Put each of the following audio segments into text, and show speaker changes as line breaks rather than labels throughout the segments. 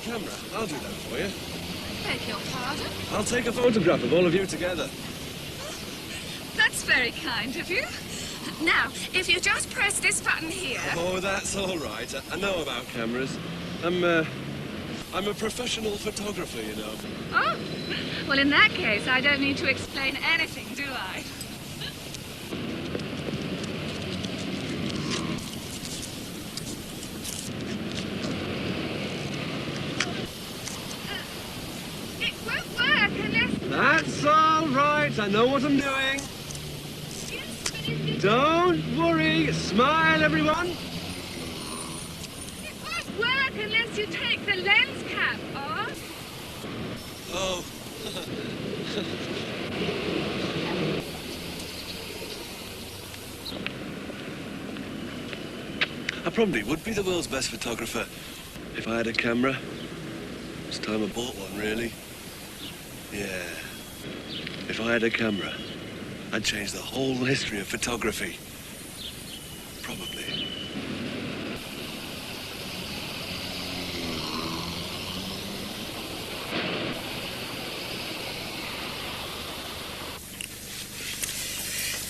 camera. I'll do that for you.
Beg your pardon?
I'll take a photograph of all of you together.
That's very kind of you. Now, if you just press this button here...
Oh, that's all right. I know about cameras. I'm a professional photographer, you know.
Oh, well, in that case, I don't need to explain anything, do I? It won't work unless...
That's all right. I know what I'm doing.
Yes, but if you...
Don't worry. Smile, everyone.
It won't work unless you take the lens cap off.
Oh. I probably would be the world's best photographer if I had a camera. It's time I bought one, really. Yeah. If I had a camera, I'd change the whole history of photography. Probably.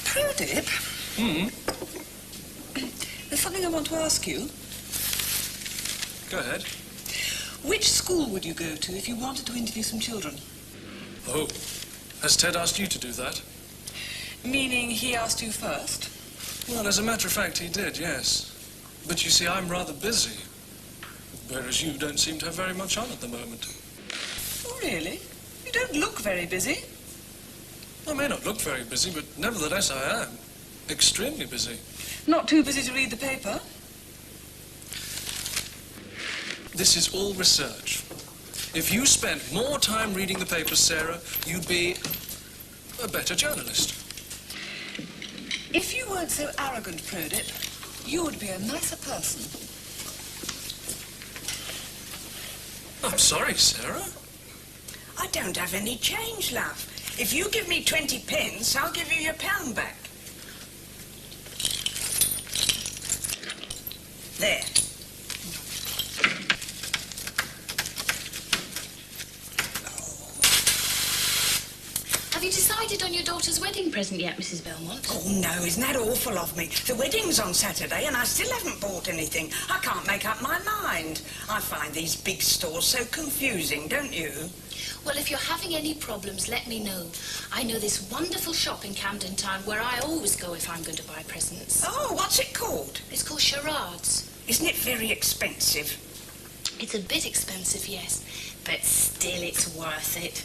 Prodip? There's something I want to ask you.
Go ahead.
Which school would you go to if you wanted to interview some children?
Oh, has Ted asked you to do that?
Meaning he asked you first?
Well, as a matter of fact, he did, yes. But you see, I'm rather busy. Whereas you don't seem to have very much on at the moment.
Oh, really? You don't look very busy.
I may not look very busy, but nevertheless I am. Extremely busy.
Not too busy to read the paper?
This is all research. If you spent more time reading the papers, Sarah, you'd be a better journalist.
If you weren't so arrogant, Prodip, you would be a nicer person.
I'm sorry, Sarah.
I don't have any change, love. If you give me 20 pence, I'll give you your £1 back. There.
Have you decided on your daughter's wedding present yet, Mrs. Belmont?
Oh, no, isn't that awful of me? The wedding's on Saturday and I still haven't bought anything. I can't make up my mind. I find these big stores so confusing, don't you?
Well, if you're having any problems, let me know. I know this wonderful shop in Camden Town where I always go if I'm going to buy presents.
Oh, what's it called?
It's called Charades.
Isn't it very expensive?
It's a bit expensive, yes, but still it's worth it.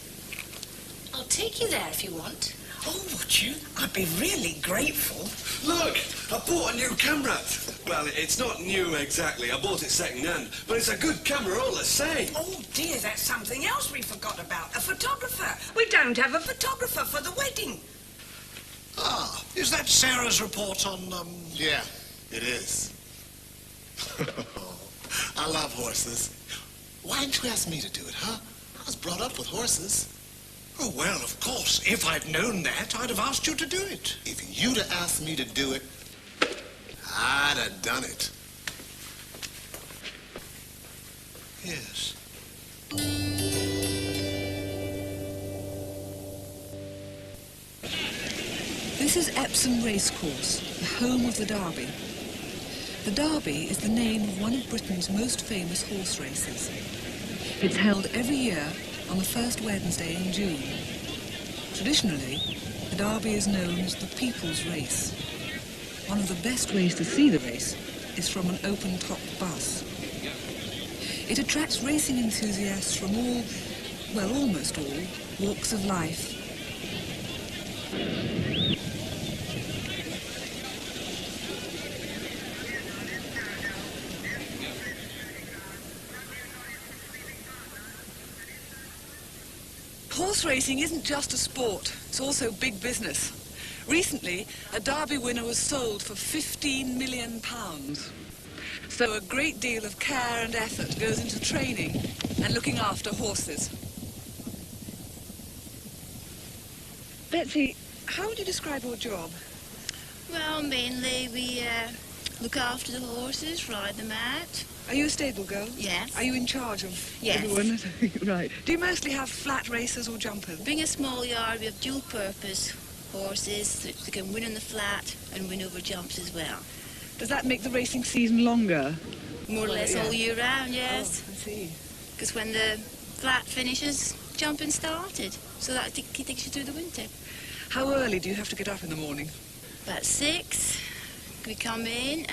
I'll take you there if you want.
Oh, would you? I'd be really grateful.
Look, I bought a new camera. Well, it's not new exactly. I bought it second-hand, but it's a good camera all the same.
Oh, dear, that's something else we forgot about. A photographer. We don't have a photographer for the wedding.
Ah, is that Sarah's report on,
Yeah, it is. I love horses. Why didn't you ask me to do it, huh? I was brought up with horses.
Oh, well, of course. If I'd known that, I'd have asked you to do it.
If you'd have asked me to do it, I'd have done it.
Yes.
This is Epsom Racecourse, the home of the Derby. The Derby is the name of one of Britain's most famous horse races. It's held every year on the first Wednesday in June. Traditionally, the Derby is known as the People's Race. One of the best ways to see the race is from an open-top bus. It attracts racing enthusiasts from all, well, almost all, walks of life. Horse racing isn't just a sport, it's also big business. Recently, a Derby winner was sold for £15 million. So a great deal of care and effort goes into training and looking after horses. Betsy, how would you describe your job?
Well, mainly we look after the horses, ride them out.
Are you a stable girl?
Yes.
Are you in charge of
Yes.
everyone? Right. Do you mostly have flat racers or jumpers?
Being a small yard, we have dual purpose horses that can win on the flat and win over jumps as well.
Does that make the racing season longer?
More or less all year round, yes.
Oh, I see.
Because when the flat finishes, jumping started. So that takes you through the winter.
How early do you have to get up in the morning?
About 6, we come in,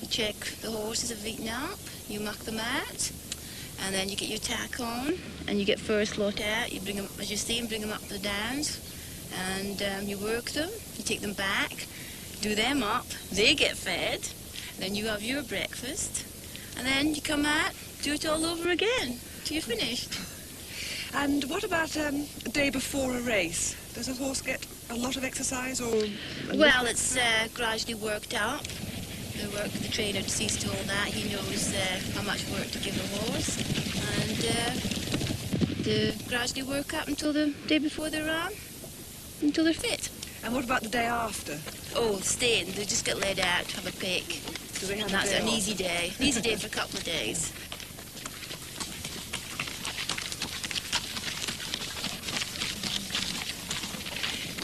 you check the horses have eaten up, you muck them out, and then you get your tack on, and you get first lot out, you bring them, as you see them, bring them up the downs, and you work them, you take them back, do them up, they get fed, then you have your breakfast, and then you come out, do it all over again, till you're finished.
And what about a day before a race? Does a horse get a lot of exercise or...
Well, it's gradually worked up. The trainer sees to all that. He knows how much work to give a horse. And they gradually work up until the day before they run, until they're fit.
And what about the day after?
Oh, staying. They just get laid out, have a pick.
Do they have
And that's
a day
an
off?
easy day. An easy day for a couple of days.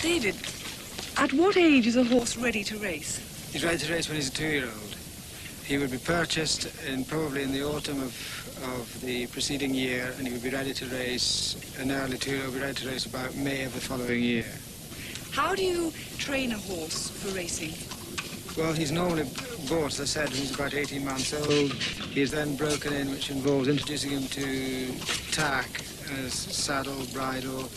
David, at what age is a horse ready to race?
He's ready to race when he's a 2-year-old. He would be purchased probably in the autumn of the preceding year, and he would be ready to race, an early 2-year-old would be ready to race about May of the following year.
How do you train a horse for racing?
Well, he's normally bought, as I said, when he's about 18 months old. He is then broken in, which involves introducing him to tack as saddle, bridle,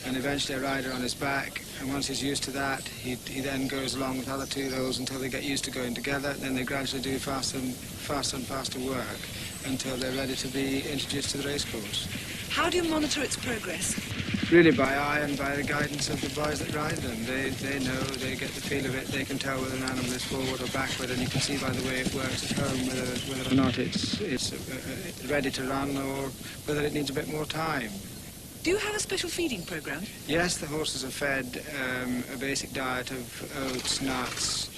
and eventually a rider on his back. And once he's used to that, he then goes along with other 2-year-olds until they get used to going together. Then they gradually do faster and faster work until they're ready to be introduced to the racecourse.
How do you monitor its progress?
Really by eye and by the guidance of the boys that ride them. They know, they get the feel of it, they can tell whether an animal is forward or backward, and you can see by the way it works at home whether or not it's ready to run or whether it needs a bit more time.
Do you have a special feeding program?
Yes, the horses are fed a basic diet of oats, nuts,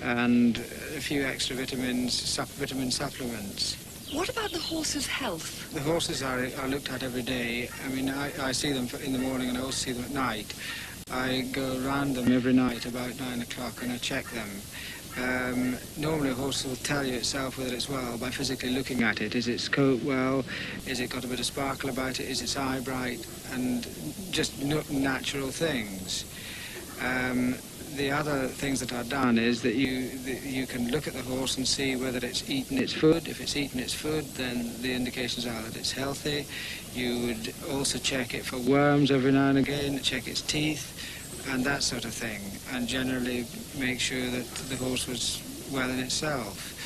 and a few extra vitamins, vitamin supplements.
What about the horse's health?
The horses are looked at every day. I mean, I see them in the morning and I also see them at night. I go around them every night about 9 o'clock and I check them. Normally a horse will tell you itself whether it's well by physically looking at it. Is its coat well? Is it got a bit of sparkle about it? Is its eye bright? And just natural things. The other things that are done is that you can look at the horse and see whether it's eaten its food. If it's eaten its food, then the indications are that it's healthy. You would also check it for worms every now and again, check its teeth, and that sort of thing, and generally make sure that the horse was well in itself.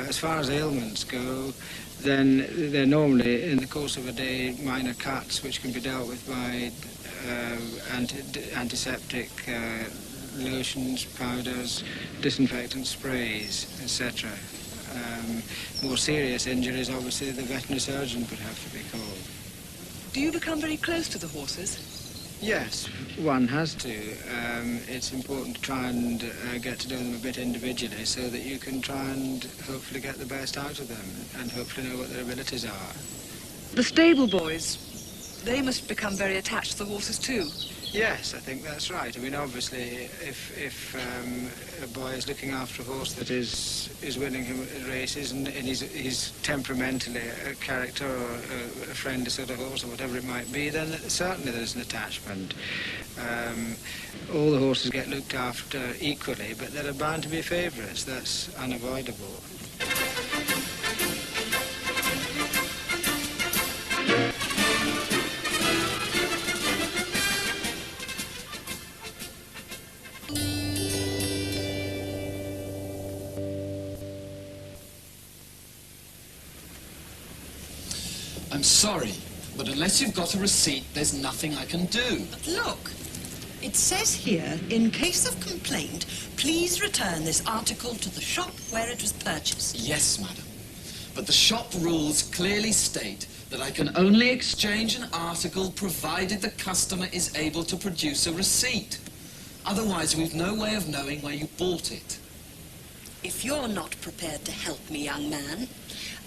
As far as ailments go, then they're normally, in the course of a day, minor cuts which can be dealt with by antiseptic lotions, powders, disinfectant sprays, etc. More serious injuries, obviously, the veterinary surgeon would have to be called.
Do you become very close to the horses?
Yes, one has to. It's important to try and get to know them a bit individually so that you can try and hopefully get the best out of them and hopefully know what their abilities are.
The stable boys, they must become very attached to the horses too.
Yes, I think that's right. I mean, obviously, if a boy is looking after a horse that is winning him races and he's temperamentally a character or a friendly sort of horse or whatever it might be, then certainly there's an attachment. All the horses get looked after equally, but there are bound to be favourites. That's unavoidable.
I'm sorry, but unless you've got a receipt, there's nothing I can do.
But look, it says here, in case of complaint, please return this article to the shop where it was purchased.
Yes, madam. But the shop rules clearly state that I can only exchange an article provided the customer is able to produce a receipt. Otherwise, we've no way of knowing where you bought it.
If you're not prepared to help me, young man,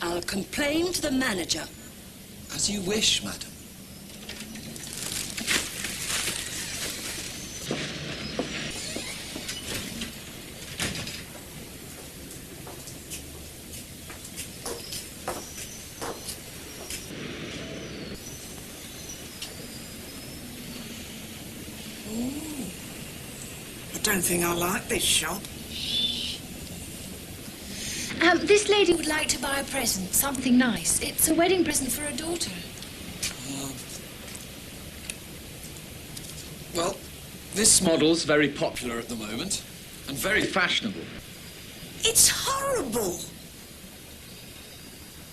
I'll complain to the manager.
As you wish, madam.
I don't think I like this shop.
This lady would like to buy a present, something nice. It's a wedding present for her daughter.
Well, this model's very popular at the moment, and very fashionable.
It's horrible.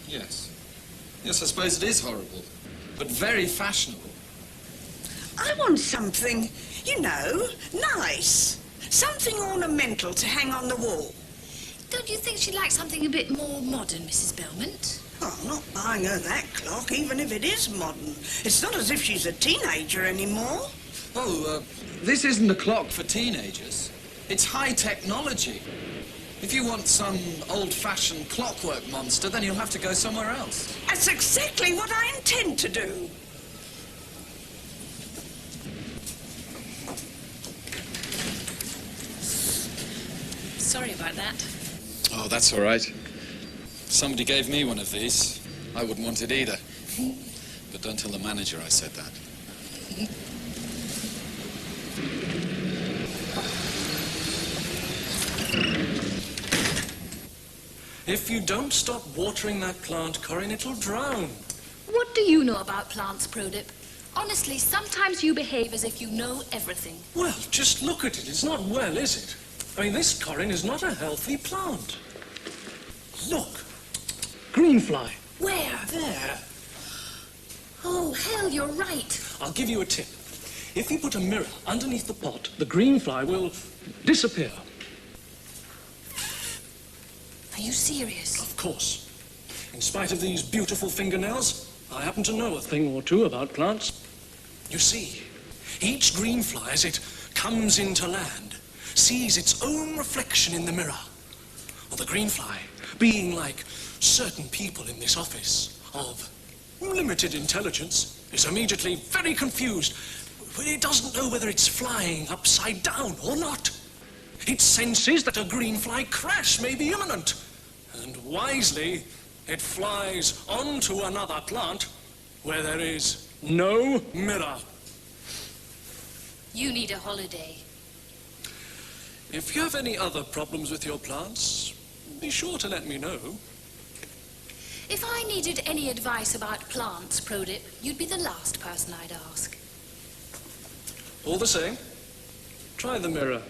Yes. Yes, I suppose it is horrible, but very fashionable.
I want something, you know, nice. Something ornamental to hang on the wall.
Don't you think she'd like something a bit more modern, Mrs. Belmont?
Oh, I'm not buying her that clock, even if it is modern. It's not as if she's a teenager anymore.
Oh, this isn't a clock for teenagers. It's high technology. If you want some old-fashioned clockwork monster, then you'll have to go somewhere else.
That's exactly what I intend to do.
Sorry about that.
Oh, that's all right. Somebody gave me one of these. I wouldn't want it either. But don't tell the manager I said that.
If you don't stop watering that plant, Corinne, it'll drown.
What do you know about plants, Prodip? Honestly, sometimes you behave as if you know everything.
Well, just look at it. It's not well, is it? I mean, this, Corinne, is not a healthy plant. Look. Green fly.
Where?
There.
Oh, hell, you're right.
I'll give you a tip. If you put a mirror underneath the pot, the green fly will disappear.
Are you serious?
Of course. In spite of these beautiful fingernails, I happen to know a thing or two about plants. You see, each green fly, as it comes into land, sees its own reflection in the mirror. Well, the green fly, being like certain people in this office of limited intelligence, is immediately very confused. It doesn't know whether it's flying upside down or not. It senses that a green fly crash may be imminent. And wisely, it flies onto another plant where there is no mirror.
You need a holiday.
If you have any other problems with your plants, be sure to let me know.
If I needed any advice about plants, Prodip, you'd be the last person I'd ask.
All the same, try the mirror.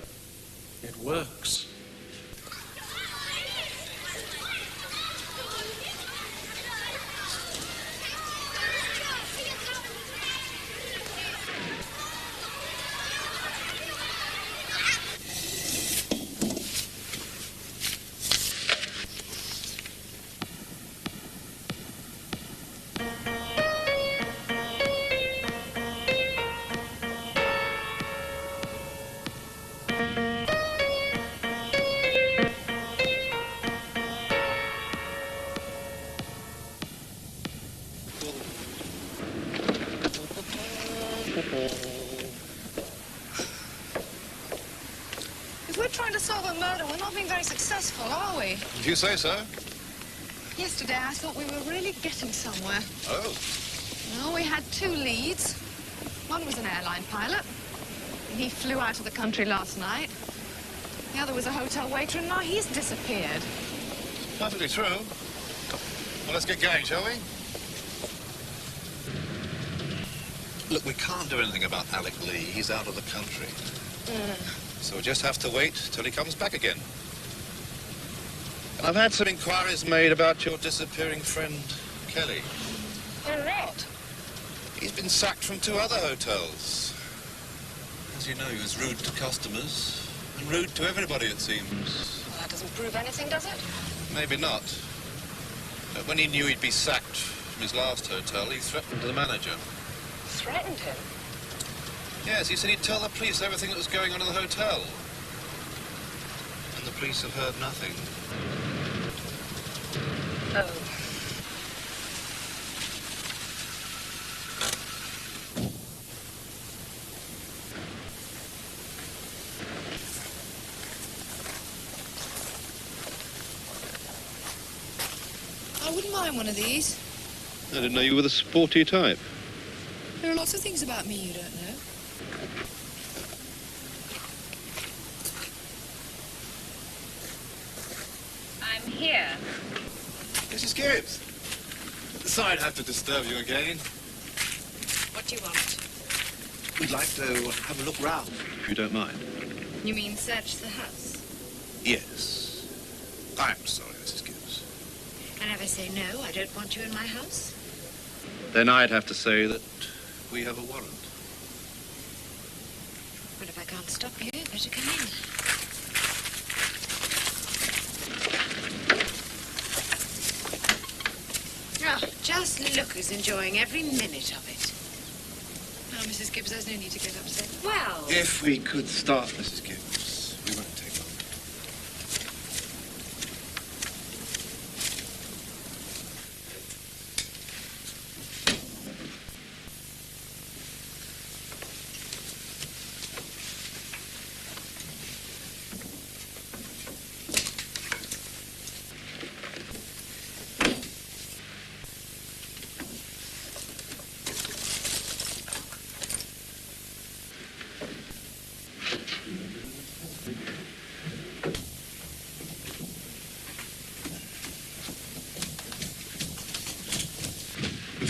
It works.
If we're trying to solve a murder, we're not being very successful, are we?
If you say so.
Yesterday, I thought we were really getting somewhere.
Oh.
Well, we had two leads. One was an airline pilot. He flew out of the country last night. The other was a hotel waiter, and now he's disappeared.
Perfectly true. Well, let's get going, shall we? Look, we can't do anything about Alec Lee. He's out of the country. So we'll just have to wait till he comes back again. And I've had some inquiries made about your disappearing friend, Kelly.
What?
He's been sacked from 2 other hotels. As you know, he was rude to customers and rude to everybody, it seems.
Well, that doesn't prove anything, does it?
Maybe not. But when he knew he'd be sacked from his last hotel, he threatened the manager.
Threatened him?
Yes, he said he'd tell the police everything that was going on in the hotel. And the police have heard nothing.
Oh.
I wouldn't mind one of these.
I didn't know you were the sporty type.
There are lots of things about me you don't know.
I'm here.
Mrs. Gibbs. Sorry to have to disturb you again.
What do you want?
We'd like to have a look round.
If you don't mind.
You mean search the house?
Yes. I'm sorry, Mrs. Gibbs.
And if I say no, I don't want you in my house?
Then I'd have to say that we have a warrant.
Well, if I can't stop you, you'd better come in. Oh, just look who's enjoying every minute of it.
Now, Mrs. Gibbs, there's no need to get upset.
Well...
If we could start, Mrs. Gibbs, we won't take long.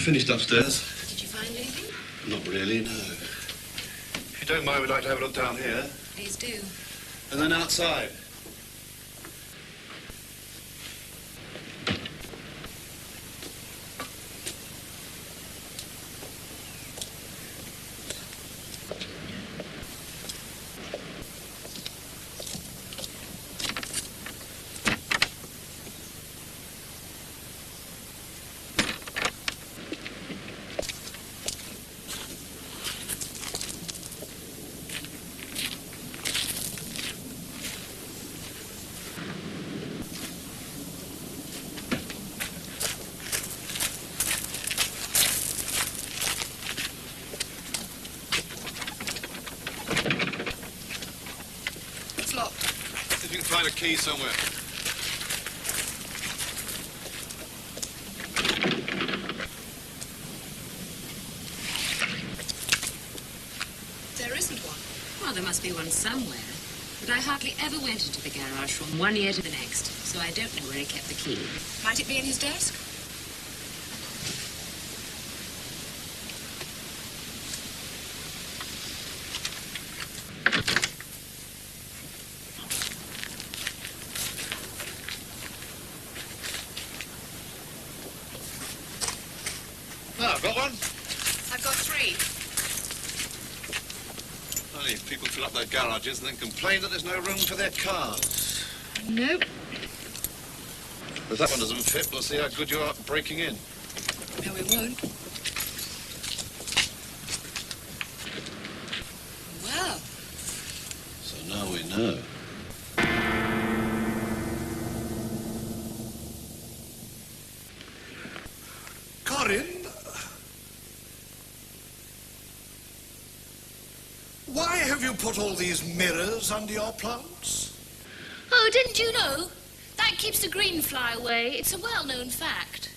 Finished upstairs.
Did you find anything?
Not really, no. If you don't mind, we'd like to have a look down here.
Please do.
And then outside. Find a key somewhere.
There isn't one. Well, there must be one somewhere. But I hardly ever went into the garage from one year to the next, so I don't know where he kept the key. Might it be in his desk?
Got one?
I've got 3.
Funny, people fill up their garages and then complain that there's no room for their cars.
Nope.
If that one doesn't fit, we'll see how good you are at breaking in.
No, we won't. Well.
So now we know. Corinne? Why have you put all these mirrors under your plants?
Oh, didn't you know? That keeps the green fly away. It's a well-known fact.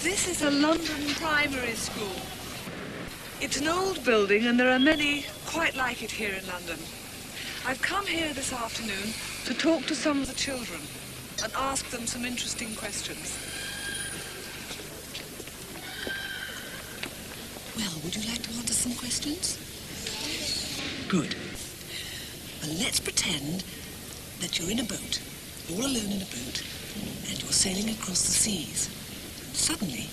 This is a London primary school. It's an old building and there are many quite like it here in London. I've come here this afternoon to talk to some of the children and ask them some interesting questions.
Well, would you like to answer some questions?
Good.
Well, let's pretend that you're in a boat, all alone in a boat, and you're sailing across the seas. Suddenly,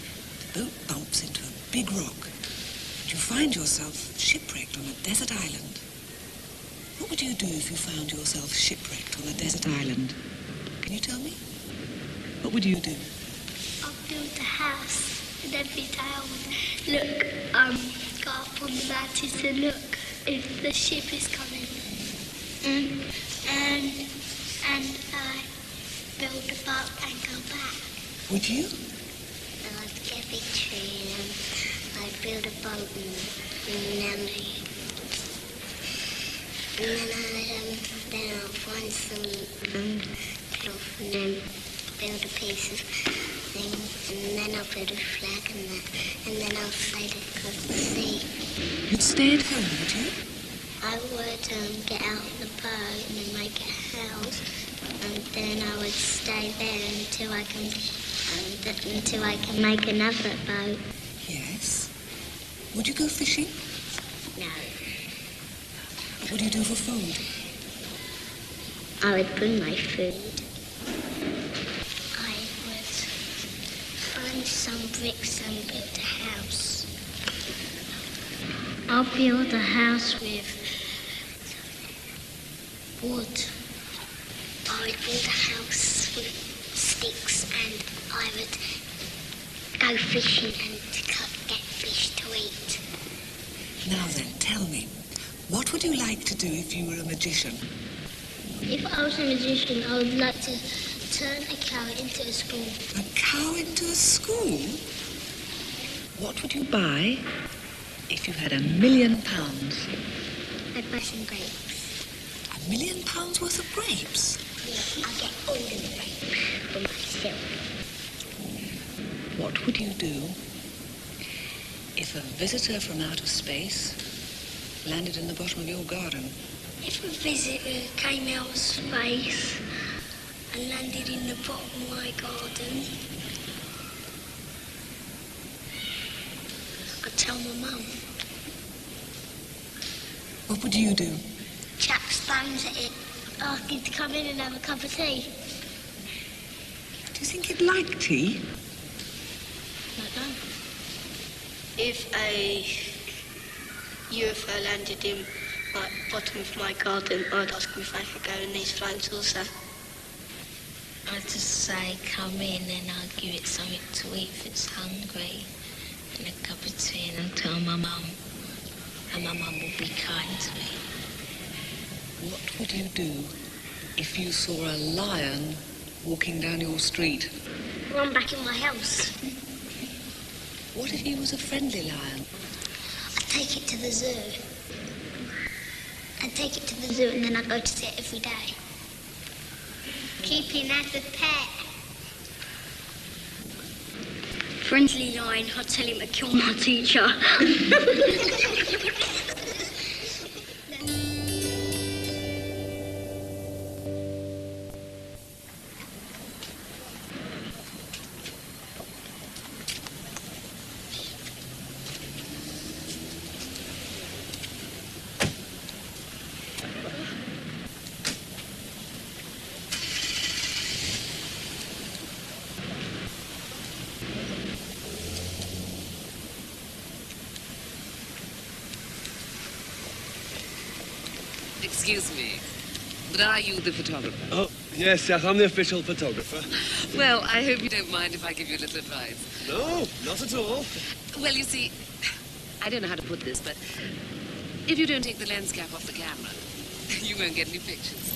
the boat bumps into a big rock, and you find yourself shipwrecked on a desert island. What would you do if you found yourself shipwrecked on a desert island? Can you tell me? What would you do?
I'll build a house, and every day I would look, go up on the lattice and look if the ship is coming. And I build a boat and go back.
Would you?
I'd get a big tree and I'd build a boat and then I'd find some cloth and then build a piece of thing and then I'll build a flag and then I'll sail it across the sea.
You'd stay at home, would you?
I would get out the boat and then make a house and then I would stay there until I can make another boat.
Yes. Would you go fishing?
No.
What would you do for food?
I would bring my food. I would find some bricks and build a house. I'll build a house with wood. I would build a house with sticks and I would go fishing and get fish to eat.
Now then, tell me, what would you like to do if you were a magician?
If I was a magician, I would like to turn a cow into a school.
A cow into a school? What would you buy if you had £1 million?
I'd buy some grapes.
£1 million worth of grapes?
Yeah, I'll get all the grapes for myself.
What would you do if a visitor from outer space landed in the bottom of your garden?
If a visitor came out of space and landed in the bottom of my garden, I'd tell my mum.
What would you do?
Chuck stones at it, asking to come in and have a cup of tea.
Do you think it'd like tea?
I don't know.
If a UFO landed in the bottom of my garden, I'd ask him if I could go in these floats also.
I'd just say, come in and I'll give it something to eat if it's hungry, and a cup of tea, and I'll tell my mum, and my mum will be kind to me.
What would you do if you saw a lion walking down your street?
Run back in my house.
What if he was a friendly lion?
I'd take it to the zoo. I'd take it to the zoo and then I'd go to see it every day. Keep him as a pet. Friendly lion, I'd tell him to kill my teacher.
Excuse me, but are you the photographer?
Oh, yes, I'm the official photographer.
Well, I hope you don't mind if I give you a little advice.
No, not at all.
Well, you see, I don't know how to put this, but if you don't take the lens cap off the camera, you won't get any pictures.